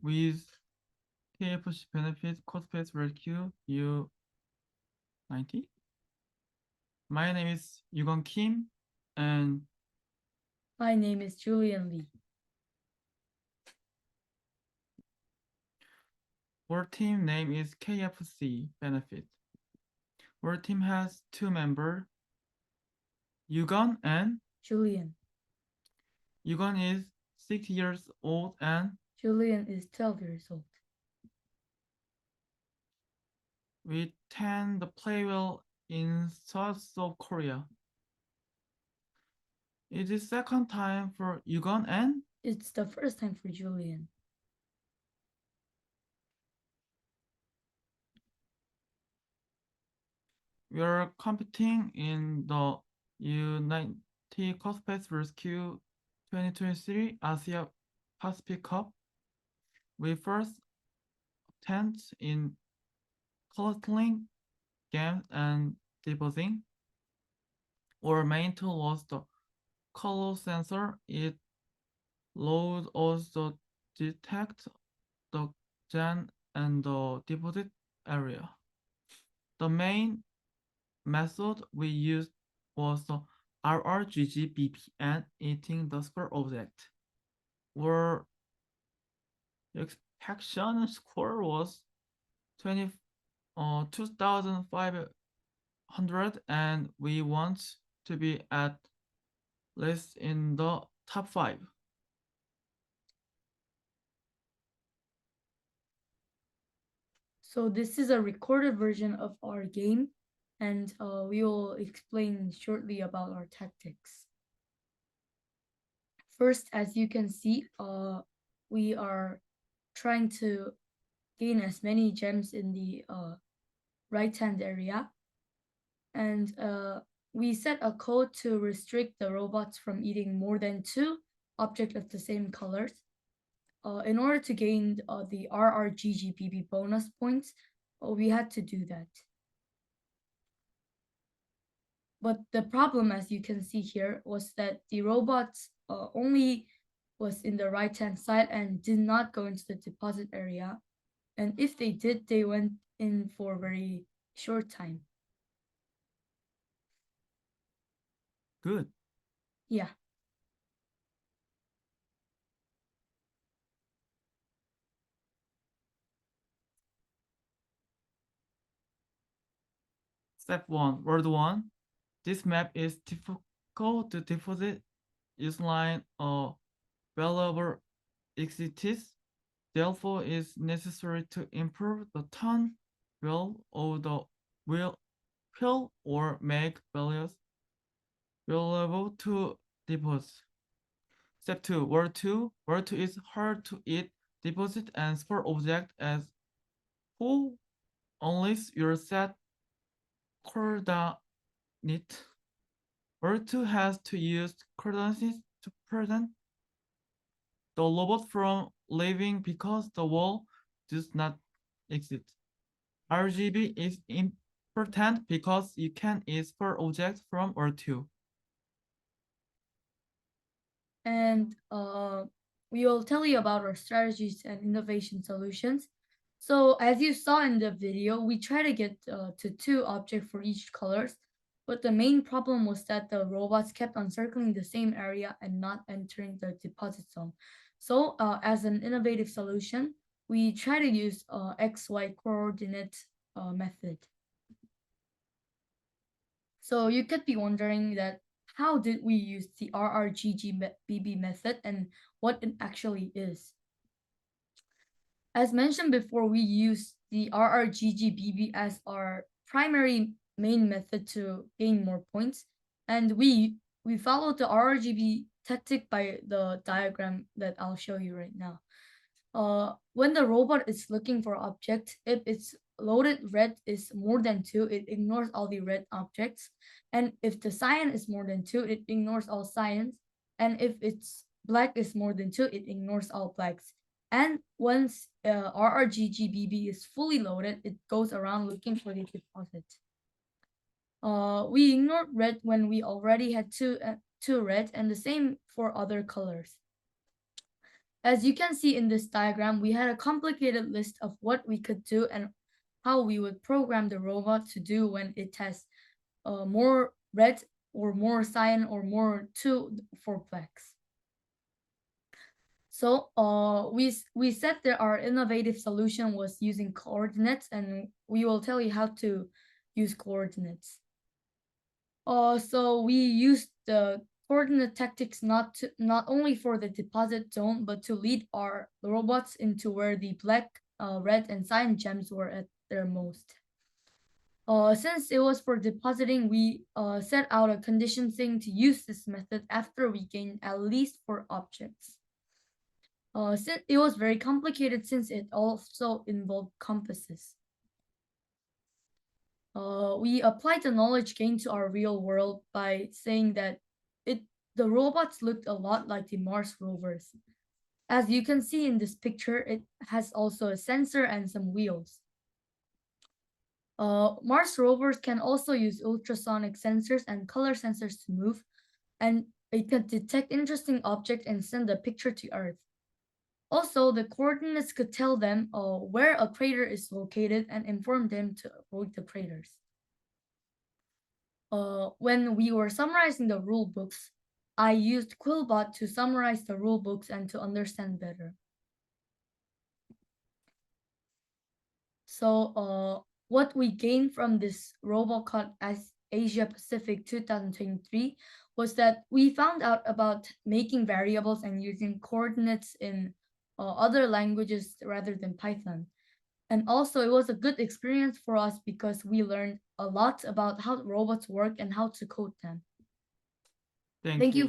with KFC benefit cost-based rescue U19. My name is Yugon Kim, and my name is Julian Lee. our team name is KFC benefit. Our team has 2 members, Yugon and Julian. Yugon is 6 years old and Julian is 12 years old. We tend to play well in South Korea. It is second time for Yugon and it's the first time for Julian. We are competing in the U19 KFC Rescue 2023 Asia-Pacific Cup. We first attend in collecting games and depositing. Our main tool was the color sensor. It allowed us to detect the gen and the deposit area. The main method we used was the RRGGBP and eating the sphere object. Our extraction score was 2,500 and we want to be at least in the top 5. So this is a recorded version of our game, and we will explain shortly about our tactics. First, as you can see, we are trying to gain as many gems in the right-hand area. And we set a code to restrict the robots from eating more than 2 objects of the same colors. In order to gain the RRGGBB bonus points, we had to do that. But the problem, as you can see here, was that the robots only was in the right-hand side and did not go into the deposit area. And if they did, they went in for a very short time. Good. Yeah. Step 1, Word 1. This map is difficult to deposit using a valuable exists. Therefore, it is necessary to improve the turn wheel of the wheel or make values available to deposit. Step 2, Word 2. Word 2 is hard to eat, deposit, and store object as whole unless you set coordinate. Word 2 has to use coordinates to prevent the robot from leaving because the wall does not exist. RGB is important because you can export objects from Word 2. And we will tell you about our strategies and innovation solutions. So as you saw in the video, we try to get to 2 objects for each colors, but the main problem was that the robots kept on circling the same area and not entering the deposit zone. So as an innovative solution, we try to use XY coordinate method. So you could be wondering that how did we use the RRGGBB method and what it actually is. As mentioned before, we use the RRGGBB as our primary main method to gain more points, and we followed the RRGB tactic by the diagram that I'll show you right now. When the robot is looking for object, if it's loaded red is more than 2, it ignores all the red objects. And if the cyan is more than 2, it ignores all cyans. And if it's black is more than 2, it ignores all blacks. And once RRGGBB is fully loaded, it goes around looking for the deposit. We ignored red when we already had two red, and the same for other colors. As you can see in this diagram, we had a complicated list of what we could do and how we would program the robot to do when it has more red or more cyan or more 2 for blacks. So we said that our innovative solution was using coordinates, and we will tell you how to use coordinates. So we used the coordinate tactics not only for the deposit zone, but to lead our robots into where the black, red, and cyan gems were at their most. Since it was for depositing, we set out a condition saying to use this method after we gained at least 4 objects. Since it was very complicated since it also involved compasses. We applied the knowledge gained to our real world by saying that the robots looked a lot like the Mars rovers. As you can see in this picture, it has also a sensor and some wheels. Mars rovers can also use ultrasonic sensors and color sensors to move, and it can detect interesting objects and send a picture to Earth. Also, the coordinates could tell them where a crater is located and inform them to avoid the craters. When we were summarizing the rule books, I used Quillbot to summarize the rule books and to understand better. So, what we gained from this RoboCup Asia-Pacific 2023 was that we found out about making variables and using coordinates in other languages rather than Python. And also, it was a good experience for us because we learned a lot about how robots work and how to code them. Thank Thank you. you